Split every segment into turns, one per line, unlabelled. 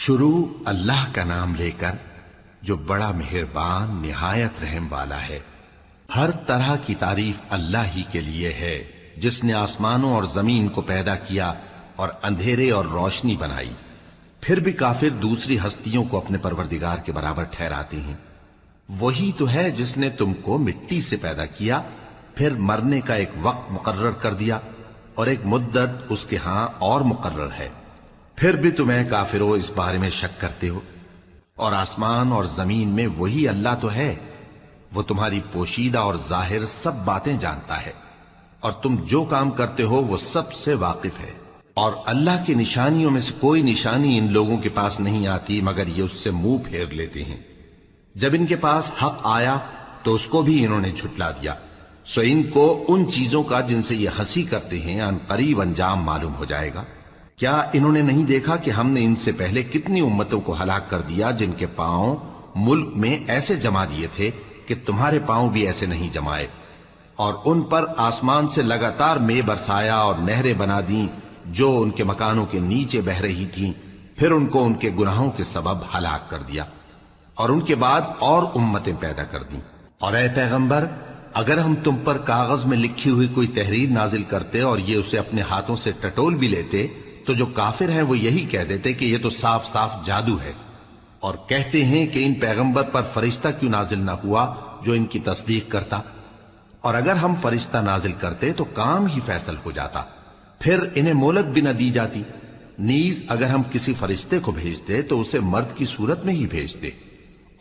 شروع اللہ کا نام لے کر جو بڑا مہربان نہایت رحم والا ہے۔ ہر طرح کی تعریف اللہ ہی کے لیے ہے جس نے آسمانوں اور زمین کو پیدا کیا اور اندھیرے اور روشنی بنائی۔ پھر بھی کافر دوسری ہستیوں کو اپنے پروردگار کے برابر ٹھہراتے ہیں۔ وہی تو ہے جس نے تم کو مٹی سے پیدا کیا، پھر مرنے کا ایک وقت مقرر کر دیا اور ایک مدت اس کے ہاں اور مقرر ہے، پھر بھی تمہیں کافروں اس بارے میں شک کرتے ہو۔ اور آسمان اور زمین میں وہی اللہ تو ہے، وہ تمہاری پوشیدہ اور ظاہر سب باتیں جانتا ہے، اور تم جو کام کرتے ہو وہ سب سے واقف ہے۔ اور اللہ کی نشانیوں میں سے کوئی نشانی ان لوگوں کے پاس نہیں آتی مگر یہ اس سے منہ پھیر لیتے ہیں۔ جب ان کے پاس حق آیا تو اس کو بھی انہوں نے جھٹلا دیا، سو ان کو ان چیزوں کا جن سے یہ ہنسی کرتے ہیں ان قریب انجام معلوم ہو جائے گا۔ کیا انہوں نے نہیں دیکھا کہ ہم نے ان سے پہلے کتنی امتوں کو ہلاک کر دیا جن کے پاؤں ملک میں ایسے جما دیے تھے کہ تمہارے پاؤں بھی ایسے نہیں جمائے، اور ان پر آسمان سے لگاتار مے برسایا اور نہریں بنا دیں جو ان کے مکانوں کے نیچے بہ رہی تھیں، پھر ان کو ان کے گناہوں کے سبب ہلاک کر دیا، اور ان کے بعد اور امتیں پیدا کر دیں۔ اور اے پیغمبر، اگر ہم تم پر کاغذ میں لکھی ہوئی کوئی تحریر نازل کرتے اور یہ اسے اپنے ہاتھوں سے ٹٹول بھی لیتے تو جو کافر ہیں وہ یہی کہہ دیتے کہ یہ تو صاف صاف جادو ہے، اور کہتے ہیں کہ ان پیغمبر پر فرشتہ کیوں نازل نہ ہوا جو ان کی تصدیق کرتا، اور اگر ہم فرشتہ نازل کرتے تو کام ہی فیصل ہو جاتا، پھر انہیں مہلت بھی نہ دی جاتی۔ نیز اگر ہم کسی فرشتے کو بھیجتے تو اسے مرد کی صورت میں ہی بھیجتے،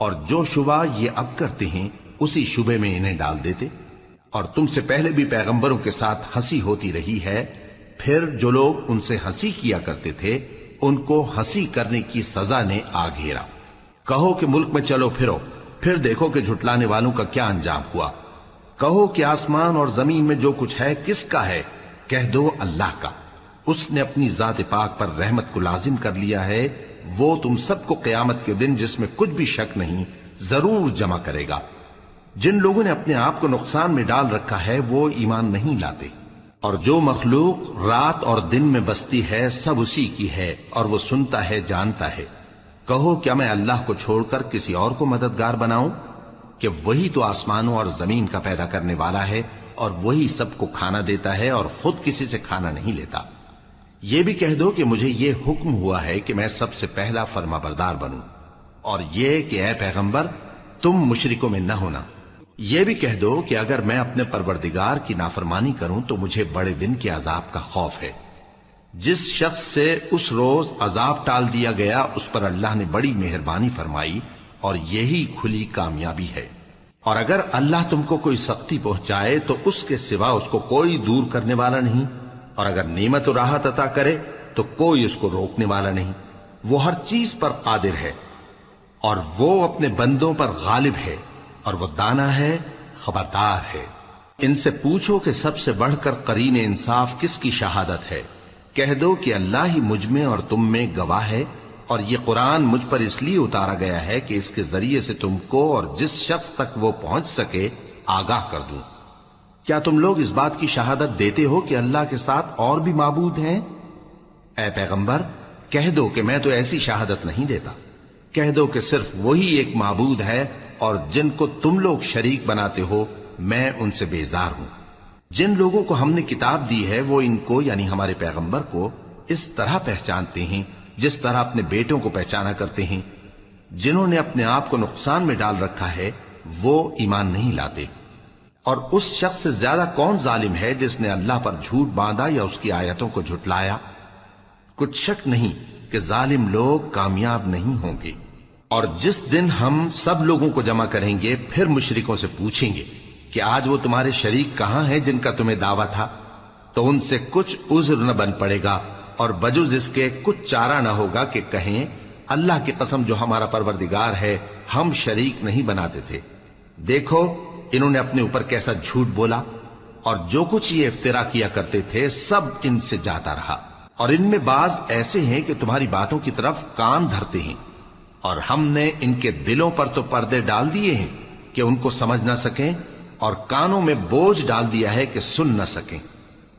اور جو شبہ یہ اب کرتے ہیں اسی شبے میں انہیں ڈال دیتے۔ اور تم سے پہلے بھی پیغمبروں کے ساتھ ہنسی ہوتی رہی ہے، پھر جو لوگ ان سے ہنسی کیا کرتے تھے ان کو ہنسی کرنے کی سزا نے آ گھیرا۔ کہو کہ ملک میں چلو پھرو، پھر دیکھو کہ جھٹلانے والوں کا کیا انجام ہوا۔ کہو کہ آسمان اور زمین میں جو کچھ ہے کس کا ہے؟ کہہ دو اللہ کا۔ اس نے اپنی ذات پاک پر رحمت کو لازم کر لیا ہے، وہ تم سب کو قیامت کے دن جس میں کچھ بھی شک نہیں ضرور جمع کرے گا۔ جن لوگوں نے اپنے آپ کو نقصان میں ڈال رکھا ہے وہ ایمان نہیں لاتے، اور جو مخلوق رات اور دن میں بستی ہے سب اسی کی ہے، اور وہ سنتا ہے جانتا ہے۔ کہو کیا میں اللہ کو چھوڑ کر کسی اور کو مددگار بناؤں؟ کہ وہی تو آسمانوں اور زمین کا پیدا کرنے والا ہے، اور وہی سب کو کھانا دیتا ہے اور خود کسی سے کھانا نہیں لیتا۔ یہ بھی کہہ دو کہ مجھے یہ حکم ہوا ہے کہ میں سب سے پہلا فرما بردار بنوں، اور یہ کہ اے پیغمبر تم مشرکوں میں نہ ہونا۔ یہ بھی کہہ دو کہ اگر میں اپنے پروردگار کی نافرمانی کروں تو مجھے بڑے دن کے عذاب کا خوف ہے۔ جس شخص سے اس روز عذاب ٹال دیا گیا اس پر اللہ نے بڑی مہربانی فرمائی، اور یہی کھلی کامیابی ہے۔ اور اگر اللہ تم کو کوئی سختی پہنچائے تو اس کے سوا اس کو کوئی دور کرنے والا نہیں، اور اگر نعمت و راحت عطا کرے تو کوئی اس کو روکنے والا نہیں۔ وہ ہر چیز پر قادر ہے، اور وہ اپنے بندوں پر غالب ہے، اور وہ دانا ہے، خبردار ہے۔ ان سے پوچھو کہ سب سے بڑھ کر قرین انصاف کس کی شہادت ہے؟ کہہ دو کہ اللہ ہی مجھ میں اور تم میں گواہ ہے، اور یہ قرآن مجھ پر اس لیے اتارا گیا ہے کہ اس کے ذریعے سے تم کو اور جس شخص تک وہ پہنچ سکے آگاہ کر دوں۔ کیا تم لوگ اس بات کی شہادت دیتے ہو کہ اللہ کے ساتھ اور بھی معبود ہیں؟ اے پیغمبر کہہ دو کہ میں تو ایسی شہادت نہیں دیتا۔ کہہ دو کہ صرف وہی ایک معبود ہے، اور جن کو تم لوگ شریک بناتے ہو میں ان سے بیزار ہوں۔ جن لوگوں کو ہم نے کتاب دی ہے وہ ان کو یعنی ہمارے پیغمبر کو اس طرح پہچانتے ہیں جس طرح اپنے بیٹوں کو پہچانا کرتے ہیں۔ جنہوں نے اپنے آپ کو نقصان میں ڈال رکھا ہے وہ ایمان نہیں لاتے۔ اور اس شخص سے زیادہ کون ظالم ہے جس نے اللہ پر جھوٹ باندھا یا اس کی آیتوں کو جھٹلایا؟ کچھ شک نہیں کہ ظالم لوگ کامیاب نہیں ہوں گے۔ اور جس دن ہم سب لوگوں کو جمع کریں گے پھر مشرکوں سے پوچھیں گے کہ آج وہ تمہارے شریک کہاں ہیں جن کا تمہیں دعویٰ تھا، تو ان سے کچھ عذر نہ بن پڑے گا، اور بجز اس کے کچھ چارہ نہ ہوگا کہ کہیں اللہ کی قسم جو ہمارا پروردگار ہے ہم شریک نہیں بناتے تھے۔ دیکھو انہوں نے اپنے اوپر کیسا جھوٹ بولا، اور جو کچھ یہ افترا کیا کرتے تھے سب ان سے جاتا رہا۔ اور ان میں بعض ایسے ہیں کہ تمہاری باتوں کی طرف کان دھرتے ہیں، اور ہم نے ان کے دلوں پر تو پردے ڈال دیے ہیں کہ ان کو سمجھ نہ سکیں، اور کانوں میں بوجھ ڈال دیا ہے کہ سن نہ سکیں،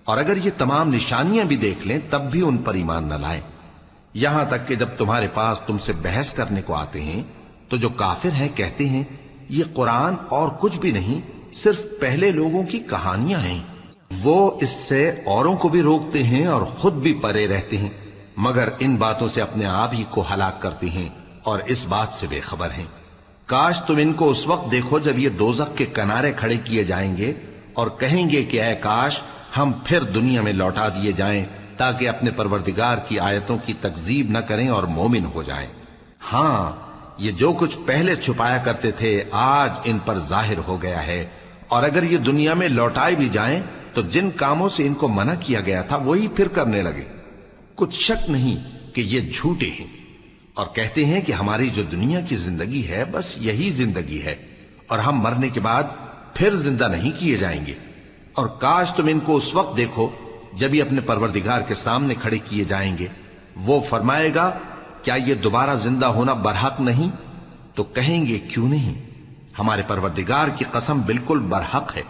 اور اگر یہ تمام نشانیاں بھی دیکھ لیں تب بھی ان پر ایمان نہ لائیں۔ یہاں تک کہ جب تمہارے پاس تم سے بحث کرنے کو آتے ہیں تو جو کافر ہیں کہتے ہیں یہ قرآن اور کچھ بھی نہیں، صرف پہلے لوگوں کی کہانیاں ہیں۔ وہ اس سے اوروں کو بھی روکتے ہیں اور خود بھی پرے رہتے ہیں، مگر ان باتوں سے اپنے آپ ہی کو ہلاک کرتے ہیں اور اس بات سے بے خبر ہیں۔ کاش تم ان کو اس وقت دیکھو جب یہ دوزخ کے کنارے کھڑے کیے جائیں گے اور کہیں گے کہ اے کاش ہم پھر دنیا میں لوٹا دیے جائیں تاکہ اپنے پروردگار کی آیتوں کی تکذیب نہ کریں اور مومن ہو جائیں۔ ہاں، یہ جو کچھ پہلے چھپایا کرتے تھے آج ان پر ظاہر ہو گیا ہے، اور اگر یہ دنیا میں لوٹائے بھی جائیں تو جن کاموں سے ان کو منع کیا گیا تھا وہی پھر کرنے لگے۔ کچھ شک نہیں کہ یہ جھوٹے ہیں، اور کہتے ہیں کہ ہماری جو دنیا کی زندگی ہے بس یہی زندگی ہے، اور ہم مرنے کے بعد پھر زندہ نہیں کیے جائیں گے۔ اور کاش تم ان کو اس وقت دیکھو جب یہ اپنے پروردگار کے سامنے کھڑے کیے جائیں گے، وہ فرمائے گا کیا یہ دوبارہ زندہ ہونا برحق نہیں؟ تو کہیں گے کیوں نہیں، ہمارے پروردگار کی قسم بالکل برحق ہے۔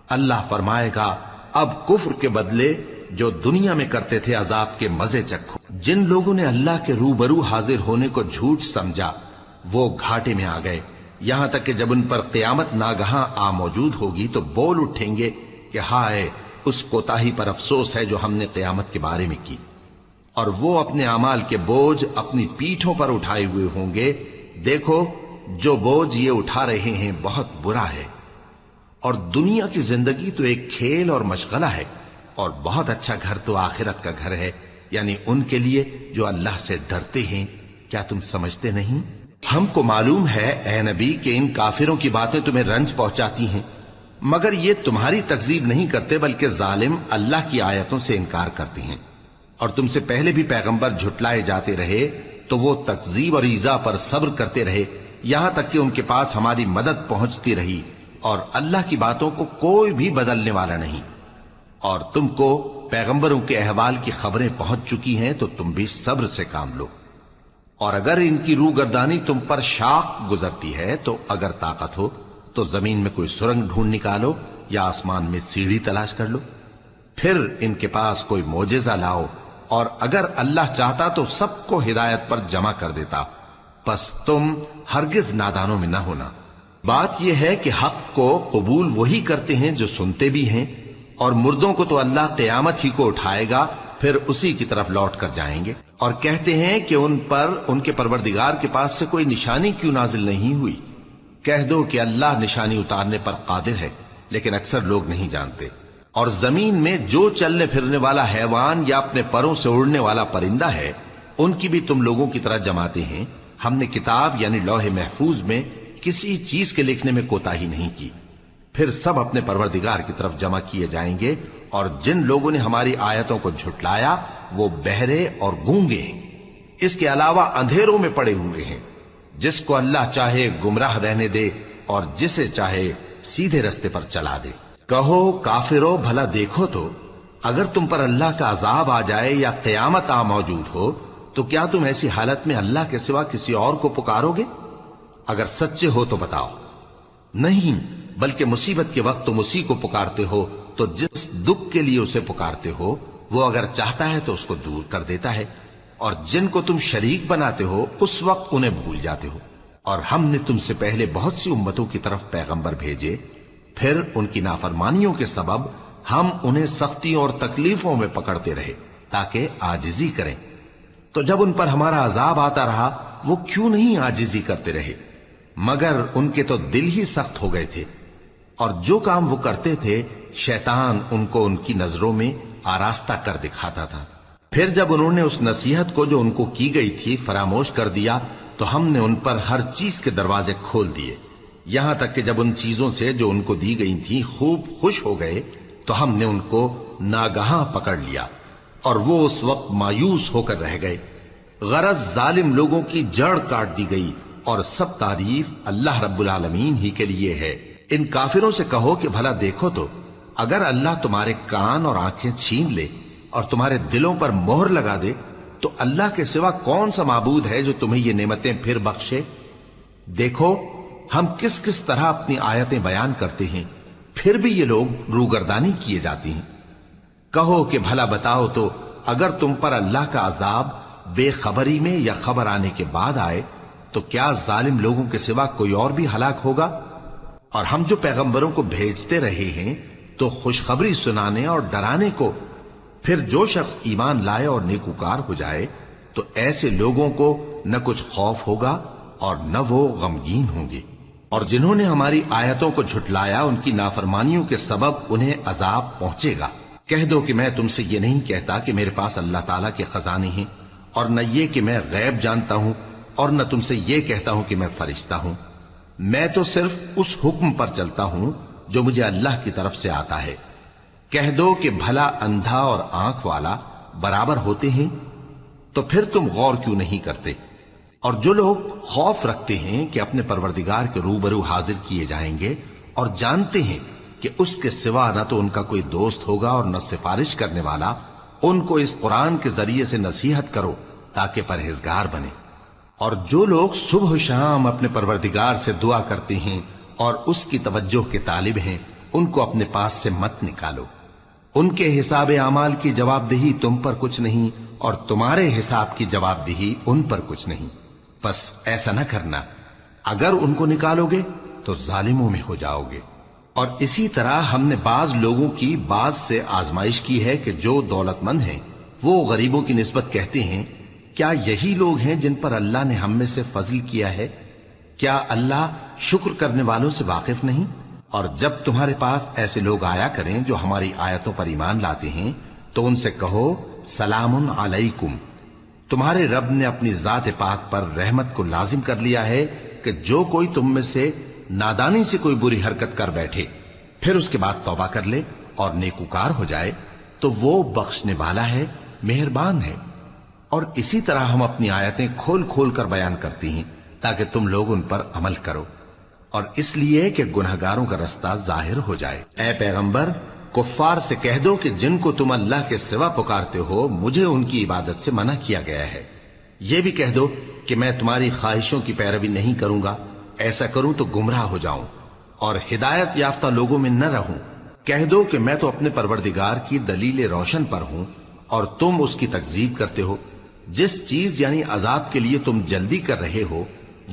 اللہ فرمائے گا اب کفر کے بدلے جو دنیا میں کرتے تھے عذاب کے مزے چکھو۔ جن لوگوں نے اللہ کے روبرو حاضر ہونے کو جھوٹ سمجھا وہ گھاٹے میں آ گئے، یہاں تک کہ جب ان پر قیامت ناگہاں آ موجود ہوگی تو بول اٹھیں گے کہ ہائے اس کوتاہی پر افسوس ہے جو ہم نے قیامت کے بارے میں کی، اور وہ اپنے اعمال کے بوجھ اپنی پیٹھوں پر اٹھائے ہوئے ہوں گے۔ دیکھو جو بوجھ یہ اٹھا رہے ہیں بہت برا ہے، اور دنیا کی زندگی تو ایک کھیل اور مشغلہ ہے، اور بہت اچھا گھر تو آخرت کا گھر ہے، یعنی ان کے لیے جو اللہ سے ڈرتے ہیں۔ کیا تم سمجھتے نہیں؟ ہم کو معلوم ہے اے نبی کہ ان کافروں کی باتیں تمہیں رنج پہنچاتی ہیں، مگر یہ تمہاری تکذیب نہیں کرتے بلکہ ظالم اللہ کی آیتوں سے انکار کرتے ہیں، اور تم سے پہلے بھی پیغمبر جھٹلائے جاتے رہے تو وہ تکذیب اور ایذا پر صبر کرتے رہے، یہاں تک کہ ان کے پاس ہماری مدد پہنچتی رہی، اور اللہ کی باتوں کو کوئی بھی بدلنے والا نہیں۔ اور تم کو پیغمبروں کے احوال کی خبریں پہنچ چکی ہیں تو تم بھی صبر سے کام لو، اور اگر ان کی روگردانی تم پر شاق گزرتی ہے تو اگر طاقت ہو تو زمین میں کوئی سرنگ ڈھونڈ نکالو یا آسمان میں سیڑھی تلاش کر لو، پھر ان کے پاس کوئی معجزہ لاؤ، اور اگر اللہ چاہتا تو سب کو ہدایت پر جمع کر دیتا، پس تم ہرگز نادانوں میں نہ ہونا۔ بات یہ ہے کہ حق کو قبول وہی کرتے ہیں جو سنتے بھی ہیں، اور مردوں کو تو اللہ قیامت ہی کو اٹھائے گا، پھر اسی کی طرف لوٹ کر جائیں گے، اور کہتے ہیں کہ ان پر ان کے پروردگار کے پاس سے کوئی نشانی کیوں نازل نہیں ہوئی؟ کہہ دو کہ اللہ نشانی اتارنے پر قادر ہے، لیکن اکثر لوگ نہیں جانتے۔ اور زمین میں جو چلنے پھرنے والا حیوان یا اپنے پروں سے اڑنے والا پرندہ ہے ان کی بھی تم لوگوں کی طرح جماتے ہیں۔ ہم نے کتاب یعنی لوح محفوظ میں کسی چیز کے لکھنے میں کوتاہی نہیں کی، پھر سب اپنے پروردگار کی طرف جمع کیے جائیں گے، اور جن لوگوں نے ہماری آیتوں کو جھٹلایا وہ بہرے اور گونگے ہیں، اس کے علاوہ اندھیروں میں پڑے ہوئے ہیں۔ جس کو اللہ چاہے گمراہ رہنے دے اور جسے چاہے سیدھے رستے پر چلا دے۔ کہو کافرو بھلا دیکھو تو اگر تم پر اللہ کا عذاب آ جائے یا قیامت آ موجود ہو تو کیا تم ایسی حالت میں اللہ کے سوا کسی اور کو پکارو گے؟ اگر سچے ہو تو بتاؤ۔ نہیں، بلکہ مصیبت کے وقت تم اسی کو پکارتے ہو، تو جس دکھ کے لیے اسے پکارتے ہو وہ اگر چاہتا ہے تو اس کو دور کر دیتا ہے، اور جن کو تم شریک بناتے ہو اس وقت انہیں بھول جاتے ہو۔ اور ہم نے تم سے پہلے بہت سی امتوں کی طرف پیغمبر بھیجے، پھر ان کی نافرمانیوں کے سبب ہم انہیں سختیوں اور تکلیفوں میں پکڑتے رہے تاکہ عاجزی کریں، تو جب ان پر ہمارا عذاب آتا رہا وہ کیوں نہیں عاجزی کرتے رہے، مگر ان کے تو دل ہی سخت ہو گئے تھے، اور جو کام وہ کرتے تھے شیطان ان کو ان کی نظروں میں آراستہ کر دکھاتا تھا۔ پھر جب انہوں نے اس نصیحت کو جو ان کو کی گئی تھی فراموش کر دیا تو ہم نے ان پر ہر چیز کے دروازے کھول دیے، یہاں تک کہ جب ان چیزوں سے جو ان کو دی گئی تھی خوب خوش ہو گئے تو ہم نے ان کو ناگہاں پکڑ لیا، اور وہ اس وقت مایوس ہو کر رہ گئے۔ غرض ظالم لوگوں کی جڑ کاٹ دی گئی، اور سب تعریف اللہ رب العالمین ہی کے لیے ہے۔ ان کافروں سے کہو کہ بھلا دیکھو تو اگر اللہ تمہارے کان اور آنکھیں چھین لے اور تمہارے دلوں پر مہر لگا دے تو اللہ کے سوا کون سا معبود ہے جو تمہیں یہ نعمتیں پھر بخشے؟ دیکھو ہم کس کس طرح اپنی آیتیں بیان کرتے ہیں، پھر بھی یہ لوگ روگردانی کیے جاتی ہیں۔ کہو کہ بھلا بتاؤ تو اگر تم پر اللہ کا عذاب بے خبری میں یا خبر آنے کے بعد آئے تو کیا ظالم لوگوں کے سوا کوئی اور بھی ہلاک ہوگا؟ اور ہم جو پیغمبروں کو بھیجتے رہے ہیں تو خوشخبری سنانے اور ڈرانے کو، پھر جو شخص ایمان لائے اور نیکوکار ہو جائے تو ایسے لوگوں کو نہ کچھ خوف ہوگا اور نہ وہ غمگین ہوں گے۔ اور جنہوں نے ہماری آیتوں کو جھٹلایا ان کی نافرمانیوں کے سبب انہیں عذاب پہنچے گا۔ کہہ دو کہ میں تم سے یہ نہیں کہتا کہ میرے پاس اللہ تعالیٰ کے خزانے ہیں، اور نہ یہ کہ میں غیب جانتا ہوں، اور نہ تم سے یہ کہتا ہوں کہ میں فرشتہ ہوں۔ میں تو صرف اس حکم پر چلتا ہوں جو مجھے اللہ کی طرف سے آتا ہے۔ کہہ دو کہ بھلا اندھا اور آنکھ والا برابر ہوتے ہیں؟ تو پھر تم غور کیوں نہیں کرتے؟ اور جو لوگ خوف رکھتے ہیں کہ اپنے پروردگار کے روبرو حاضر کیے جائیں گے اور جانتے ہیں کہ اس کے سوا نہ تو ان کا کوئی دوست ہوگا اور نہ سفارش کرنے والا، ان کو اس قرآن کے ذریعے سے نصیحت کرو تاکہ پرہیزگار بنے۔ اور جو لوگ صبح و شام اپنے پروردگار سے دعا کرتے ہیں اور اس کی توجہ کے طالب ہیں، ان کو اپنے پاس سے مت نکالو۔ ان کے حساب اعمال کی جواب دہی تم پر کچھ نہیں، اور تمہارے حساب کی جواب دہی ان پر کچھ نہیں۔ بس ایسا نہ کرنا، اگر ان کو نکالو گے تو ظالموں میں ہو جاؤ گے۔ اور اسی طرح ہم نے بعض لوگوں کی بعض سے آزمائش کی ہے کہ جو دولت مند ہیں وہ غریبوں کی نسبت کہتے ہیں کیا یہی لوگ ہیں جن پر اللہ نے ہم میں سے فضل کیا ہے؟ کیا اللہ شکر کرنے والوں سے واقف نہیں؟ اور جب تمہارے پاس ایسے لوگ آیا کریں جو ہماری آیتوں پر ایمان لاتے ہیں تو ان سے کہو سلام علیکم، تمہارے رب نے اپنی ذات پاک پر رحمت کو لازم کر لیا ہے کہ جو کوئی تم میں سے نادانی سے کوئی بری حرکت کر بیٹھے پھر اس کے بعد توبہ کر لے اور نیکوکار ہو جائے تو وہ بخشنے والا ہے، مہربان ہے۔ اور اسی طرح ہم اپنی آیتیں کھول کھول کر بیان کرتی ہیں تاکہ تم لوگ ان پر عمل کرو، اور اس لیے کہ گنہگاروں کا رستہ ظاہر ہو جائے۔ اے پیغمبر، کفار سے کہہ دو کہ جن کو تم اللہ کے سوا پکارتے ہو مجھے ان کی عبادت سے منع کیا گیا ہے۔ یہ بھی کہہ دو کہ میں تمہاری خواہشوں کی پیروی نہیں کروں گا، ایسا کروں تو گمراہ ہو جاؤں اور ہدایت یافتہ لوگوں میں نہ رہوں۔ کہہ دو کہ میں تو اپنے پروردگار کی دلیل روشن پر ہوں اور تم اس کی تکذیب کرتے ہو۔ جس چیز یعنی عذاب کے لیے تم جلدی کر رہے ہو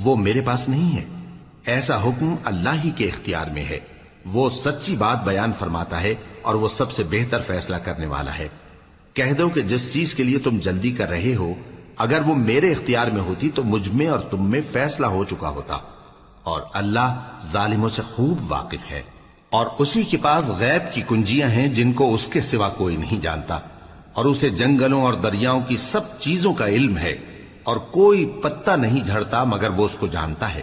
وہ میرے پاس نہیں ہے، ایسا حکم اللہ ہی کے اختیار میں ہے۔ وہ سچی بات بیان فرماتا ہے اور وہ سب سے بہتر فیصلہ کرنے والا ہے۔ کہہ دو کہ جس چیز کے لیے تم جلدی کر رہے ہو اگر وہ میرے اختیار میں ہوتی تو مجھ میں اور تم میں فیصلہ ہو چکا ہوتا، اور اللہ ظالموں سے خوب واقف ہے۔ اور اسی کے پاس غیب کی کنجیاں ہیں جن کو اس کے سوا کوئی نہیں جانتا، اور اسے جنگلوں اور دریاؤں کی سب چیزوں کا علم ہے، اور کوئی پتا نہیں جھڑتا مگر وہ اس کو جانتا ہے،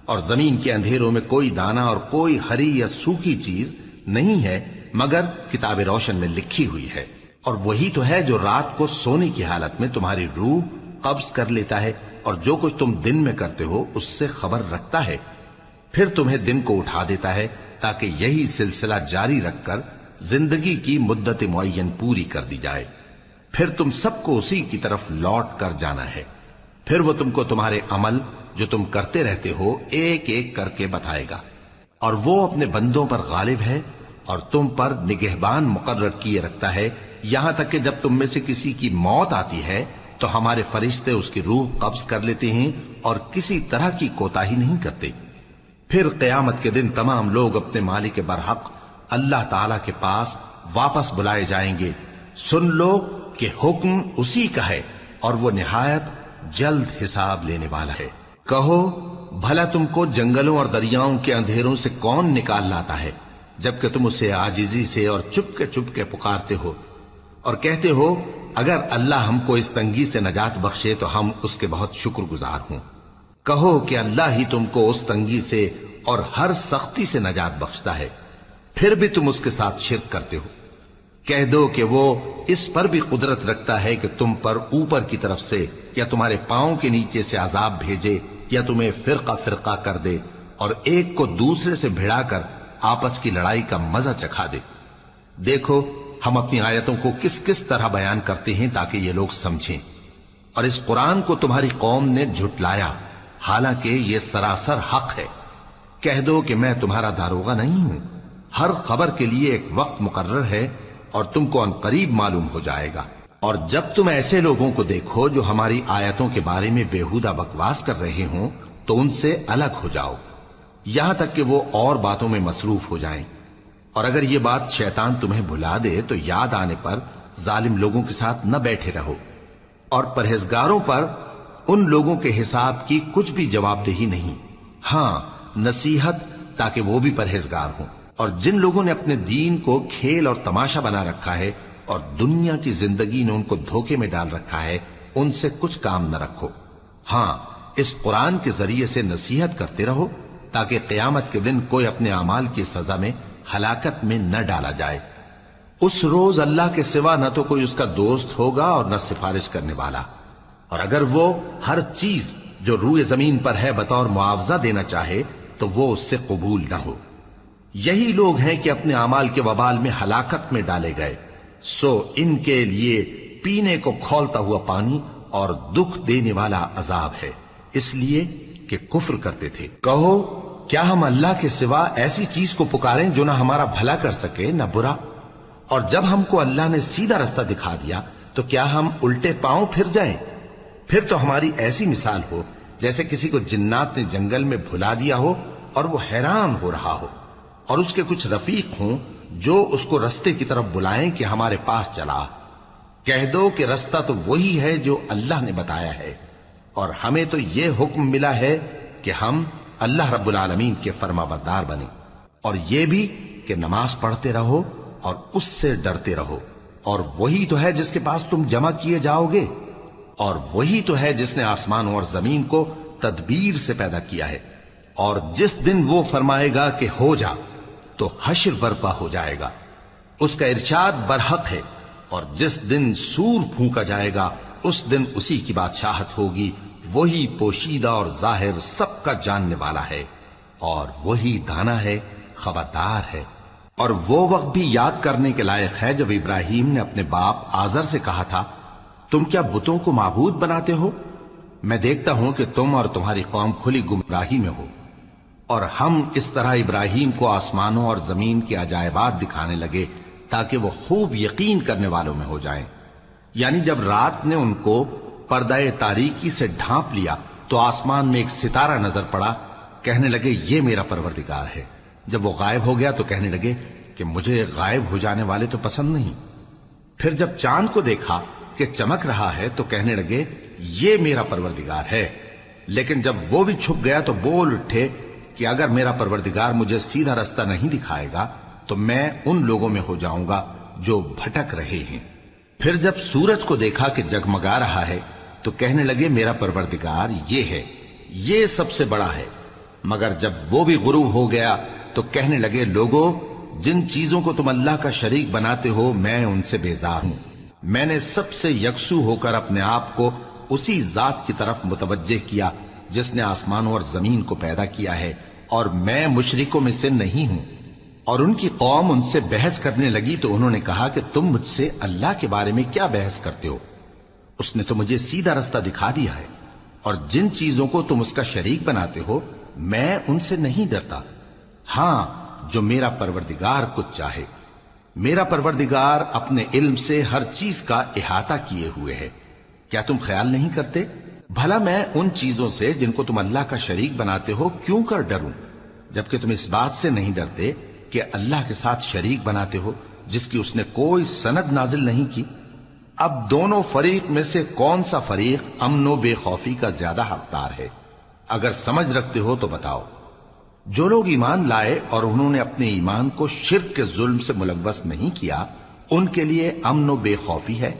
اور زمین کے اندھیروں میں کوئی دانہ اور کوئی ہری یا سوکھی چیز نہیں ہے مگر کتاب روشن میں لکھی ہوئی ہے۔ اور وہی تو ہے جو رات کو سونے کی حالت میں تمہاری روح قبض کر لیتا ہے اور جو کچھ تم دن میں کرتے ہو اس سے خبر رکھتا ہے، پھر تمہیں دن کو اٹھا دیتا ہے تاکہ یہی سلسلہ جاری رکھ کر زندگی کی مدت معین پوری کر دی جائے، پھر تم سب کو اسی کی طرف لوٹ کر جانا ہے، پھر وہ تم کو تمہارے عمل جو تم کرتے رہتے ہو ایک ایک کر کے بتائے گا، اور وہ اپنے بندوں پر غالب ہے اور تم پر نگہبان مقرر کیے رکھتا ہے، یہاں تک کہ جب تم میں سے کسی کی موت آتی ہے تو ہمارے فرشتے اس کی روح قبض کر لیتے ہیں اور کسی طرح کی کوتاہی نہیں کرتے۔ پھر قیامت کے دن تمام لوگ اپنے مالک برحق اللہ تعالی کے پاس واپس بلائے جائیں گے۔ سن لو کہ حکم اسی کا ہے اور وہ نہایت جلد حساب لینے والا ہے۔ کہو بھلا تم کو جنگلوں اور دریاؤں کے اندھیروں سے کون نکال لاتا ہے جبکہ تم اسے عاجزی سے اور چپ کے پکارتے ہو اور کہتے ہو اگر اللہ ہم کو اس تنگی سے نجات بخشے تو ہم اس کے بہت شکر گزار ہوں۔ کہو کہ اللہ ہی تم کو اس تنگی سے اور ہر سختی سے نجات بخشتا ہے، پھر بھی تم اس کے ساتھ شرک کرتے ہو۔ کہہ دو کہ وہ اس پر بھی قدرت رکھتا ہے کہ تم پر اوپر کی طرف سے یا تمہارے پاؤں کے نیچے سے عذاب بھیجے یا تمہیں فرقہ فرقہ کر دے اور ایک کو دوسرے سے بھڑا کر آپس کی لڑائی کا مزہ چکھا دے۔ دیکھو ہم اپنی آیتوں کو کس کس طرح بیان کرتے ہیں تاکہ یہ لوگ سمجھیں، اور اس قرآن کو تمہاری قوم نے جھٹلایا حالانکہ یہ سراسر حق ہے۔ کہہ دو کہ میں تمہارا داروغہ نہیں ہوں، ہر خبر کے لیے ایک وقت مقرر ہے اور تم کو عنقریب معلوم ہو جائے گا۔ اور جب تم ایسے لوگوں کو دیکھو جو ہماری آیتوں کے بارے میں بےہودہ بکواس کر رہے ہوں تو ان سے الگ ہو جاؤ، یہاں تک کہ وہ اور باتوں میں مصروف ہو جائیں۔ اور اگر یہ بات شیطان تمہیں بھلا دے تو یاد آنے پر ظالم لوگوں کے ساتھ نہ بیٹھے رہو، اور پرہیزگاروں پر ان لوگوں کے حساب کی کچھ بھی جواب دہی نہیں، ہاں نصیحت تاکہ وہ بھی پرہیزگار ہوں۔ اور جن لوگوں نے اپنے دین کو کھیل اور تماشا بنا رکھا ہے اور دنیا کی زندگی نے ان کو دھوکے میں ڈال رکھا ہے، ان سے کچھ کام نہ رکھو، ہاں اس قرآن کے ذریعے سے نصیحت کرتے رہو تاکہ قیامت کے دن کوئی اپنے اعمال کی سزا میں ہلاکت میں نہ ڈالا جائے۔ اس روز اللہ کے سوا نہ تو کوئی اس کا دوست ہوگا اور نہ سفارش کرنے والا، اور اگر وہ ہر چیز جو روئے زمین پر ہے بطور معاوضہ دینا چاہے تو وہ اس سے قبول نہ ہو۔ یہی لوگ ہیں کہ اپنے اعمال کے وبال میں ہلاکت میں ڈالے گئے، سو ان کے لیے پینے کو کھولتا ہوا پانی اور دکھ دینے والا عذاب ہے، اس لیے کہ کفر کرتے تھے۔ کہو کیا ہم اللہ کے سوا ایسی چیز کو پکاریں جو نہ ہمارا بھلا کر سکے نہ برا؟ اور جب ہم کو اللہ نے سیدھا رستہ دکھا دیا تو کیا ہم الٹے پاؤں پھر جائیں؟ پھر تو ہماری ایسی مثال ہو جیسے کسی کو جنات نے جنگل میں بھلا دیا ہو اور وہ حیران ہو رہا ہو، اور اس کے کچھ رفیق ہوں جو اس کو رستے کی طرف بلائیں کہ ہمارے پاس چلا۔ کہہ دو کہ رستہ تو وہی ہے جو اللہ نے بتایا ہے، اور ہمیں تو یہ حکم ملا ہے کہ ہم اللہ رب العالمین کے فرما بردار بنیں، اور یہ بھی کہ نماز پڑھتے رہو اور اس سے ڈرتے رہو، اور وہی تو ہے جس کے پاس تم جمع کیے جاؤ گے، اور وہی تو ہے جس نے آسمانوں اور زمین کو تدبیر سے پیدا کیا ہے، اور جس دن وہ فرمائے گا کہ ہو جا تو حشر برپا ہو جائے گا، اس کا ارشاد برحق ہے، اور جس دن سور پھونکا جائے گا اس دن اسی کی بادشاہت ہوگی، وہی پوشیدہ اور ظاہر سب کا جاننے والا ہے، اور وہی دانا ہے، خبردار ہے۔ اور وہ وقت بھی یاد کرنے کے لائق ہے جب ابراہیم نے اپنے باپ آزر سے کہا تھا، تم کیا بتوں کو معبود بناتے ہو؟ میں دیکھتا ہوں کہ تم اور تمہاری قوم کھلی گمراہی میں ہو۔ اور ہم اس طرح ابراہیم کو آسمانوں اور زمین کے عجائبات دکھانے لگے تاکہ وہ خوب یقین کرنے والوں میں ہو جائیں۔ یعنی جب رات نے ان کو پردہ تاریکی سے ڈھانپ لیا تو آسمان میں ایک ستارہ نظر پڑا، کہنے لگے یہ میرا پروردگار ہے۔ جب وہ غائب ہو گیا تو کہنے لگے کہ مجھے غائب ہو جانے والے تو پسند نہیں۔ پھر جب چاند کو دیکھا کہ چمک رہا ہے تو کہنے لگے یہ میرا پروردگار ہے۔ لیکن جب وہ بھی چھپ گیا تو بول اٹھے کہ اگر میرا پروردگار مجھے سیدھا رستہ نہیں دکھائے گا تو میں ان لوگوں میں ہو جاؤں گا جو بھٹک رہے ہیں۔ پھر جب سورج کو دیکھا کہ جگمگا رہا ہے تو کہنے لگے میرا پروردگار یہ ہے، یہ سب سے بڑا ہے۔ مگر جب وہ بھی غروب ہو گیا تو کہنے لگے لوگو، جن چیزوں کو تم اللہ کا شریک بناتے ہو میں ان سے بیزار ہوں۔ میں نے سب سے یکسو ہو کر اپنے آپ کو اسی ذات کی طرف متوجہ کیا جس نے آسمانوں اور زمین کو پیدا کیا ہے، اور میں مشرکوں میں سے نہیں ہوں۔ اور ان کی قوم ان سے بحث کرنے لگی تو انہوں نے کہا کہ تم مجھ سے اللہ کے بارے میں کیا بحث کرتے ہو؟ اس نے تو مجھے سیدھا رستہ دکھا دیا ہے، اور جن چیزوں کو تم اس کا شریک بناتے ہو میں ان سے نہیں ڈرتا، ہاں جو میرا پروردگار کچھ چاہے۔ میرا پروردگار اپنے علم سے ہر چیز کا احاطہ کیے ہوئے ہے۔ کیا تم خیال نہیں کرتے؟ بھلا میں ان چیزوں سے جن کو تم اللہ کا شریک بناتے ہو کیوں کر ڈروں، جبکہ تم اس بات سے نہیں ڈرتے کہ اللہ کے ساتھ شریک بناتے ہو جس کی اس نے کوئی سند نازل نہیں کی۔ اب دونوں فریق میں سے کون سا فریق امن و بے خوفی کا زیادہ حقدار ہے؟ اگر سمجھ رکھتے ہو تو بتاؤ۔ جو لوگ ایمان لائے اور انہوں نے اپنے ایمان کو شرک کے ظلم سے ملوث نہیں کیا ان کے لیے امن و بے خوفی ہے،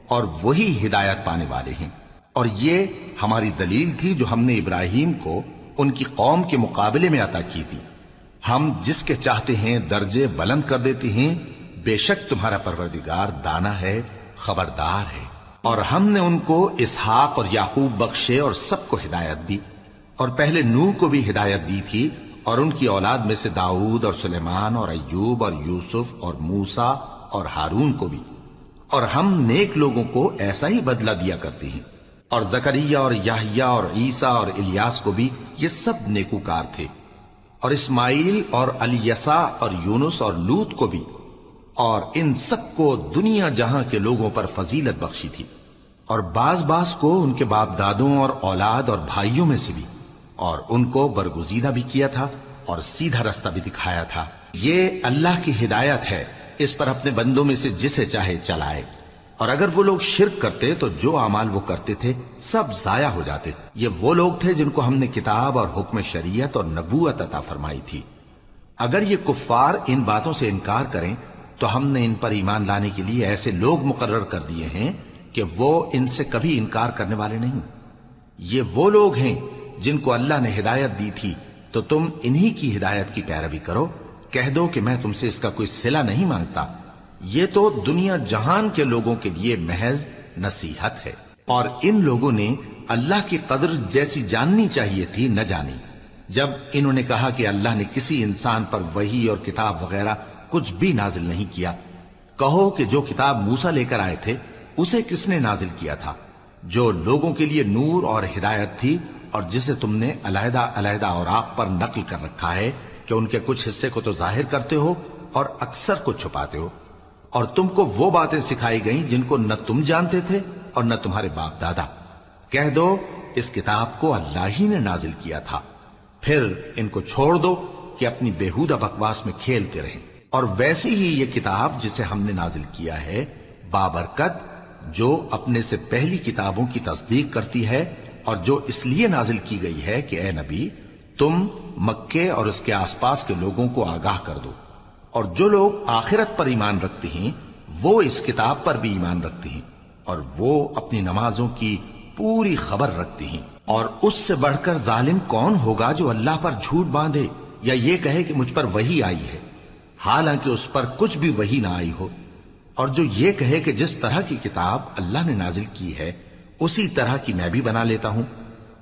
اور وہی ہدایت پانے والے ہیں۔ اور یہ ہماری دلیل تھی جو ہم نے ابراہیم کو ان کی قوم کے مقابلے میں عطا کی تھی۔ ہم جس کے چاہتے ہیں درجے بلند کر دیتے ہیں، بے شک تمہارا پروردگار دانا ہے، خبردار ہے۔ اور ہم نے ان کو اسحاق اور یعقوب بخشے اور سب کو ہدایت دی، اور پہلے نوح کو بھی ہدایت دی تھی، اور ان کی اولاد میں سے داؤد اور سلیمان اور ایوب اور یوسف اور موسیٰ اور ہارون کو بھی۔ اور ہم نیک لوگوں کو ایسا ہی بدلہ دیا کرتے ہیں۔ اور زکریا اور یحییٰ اور عیسیٰ اور الیاس کو بھی، یہ سب نیکوکار تھے۔ اور اسماعیل اور الیسع اور یونس اور لوط کو بھی، اور ان سب کو دنیا جہاں کے لوگوں پر فضیلت بخشی تھی، اور بعض کو ان کے باپ دادوں اور اولاد اور بھائیوں میں سے بھی، اور ان کو برگزیدہ بھی کیا تھا اور سیدھا رستہ بھی دکھایا تھا۔ یہ اللہ کی ہدایت ہے، اس پر اپنے بندوں میں سے جسے چاہے چلائے۔ اور اگر وہ لوگ شرک کرتے تو جو اعمال وہ کرتے تھے سب ضائع ہو جاتے۔ یہ وہ لوگ تھے جن کو ہم نے کتاب اور حکم شریعت اور نبوت عطا فرمائی تھی۔ اگر یہ کفار ان باتوں سے انکار کریں تو ہم نے ان پر ایمان لانے کے لیے ایسے لوگ مقرر کر دیے ہیں کہ وہ ان سے کبھی انکار کرنے والے نہیں۔ یہ وہ لوگ ہیں جن کو اللہ نے ہدایت دی تھی، تو تم انہی کی ہدایت کی پیروی کرو۔ کہہ دو کہ میں تم سے اس کا کوئی صلہ نہیں مانگتا، یہ تو دنیا جہان کے لوگوں کے لیے محض نصیحت ہے۔ اور ان لوگوں نے اللہ کی قدر جیسی جاننی چاہیے تھی نہ جانی۔ جب انہوں نے کہا کہ اللہ نے کسی انسان پر وحی اور کتاب وغیرہ کچھ بھی نازل نہیں کیا، کہو کہ جو کتاب موسیٰ لے کر آئے تھے اسے کس نے نازل کیا تھا، جو لوگوں کے لیے نور اور ہدایت تھی، اور جسے تم نے علیحدہ علیحدہ اوراق پر نقل کر رکھا ہے کہ ان کے کچھ حصے کو تو ظاہر کرتے ہو اور اکثر کو چھپاتے ہو۔ اور تم کو وہ باتیں سکھائی گئیں جن کو نہ تم جانتے تھے اور نہ تمہارے باپ دادا۔ کہہ دو اس کتاب کو اللہ ہی نے نازل کیا تھا، پھر ان کو چھوڑ دو کہ اپنی بیہودہ بکواس میں کھیلتے رہیں۔ اور ویسی ہی یہ کتاب جسے ہم نے نازل کیا ہے بابرکت، جو اپنے سے پہلی کتابوں کی تصدیق کرتی ہے، اور جو اس لیے نازل کی گئی ہے کہ اے نبی تم مکے اور اس کے آس پاس کے لوگوں کو آگاہ کر دو، اور جو لوگ آخرت پر ایمان رکھتے ہیں وہ اس کتاب پر بھی ایمان رکھتے ہیں، اور وہ اپنی نمازوں کی پوری خبر رکھتے ہیں۔ اور اس سے بڑھ کر ظالم کون ہوگا جو اللہ پر جھوٹ باندھے یا یہ کہے کہ مجھ پر وحی آئی ہے، حالانکہ اس پر کچھ بھی وحی نہ آئی ہو، اور جو یہ کہے کہ جس طرح کی کتاب اللہ نے نازل کی ہے اسی طرح کی میں بھی بنا لیتا ہوں۔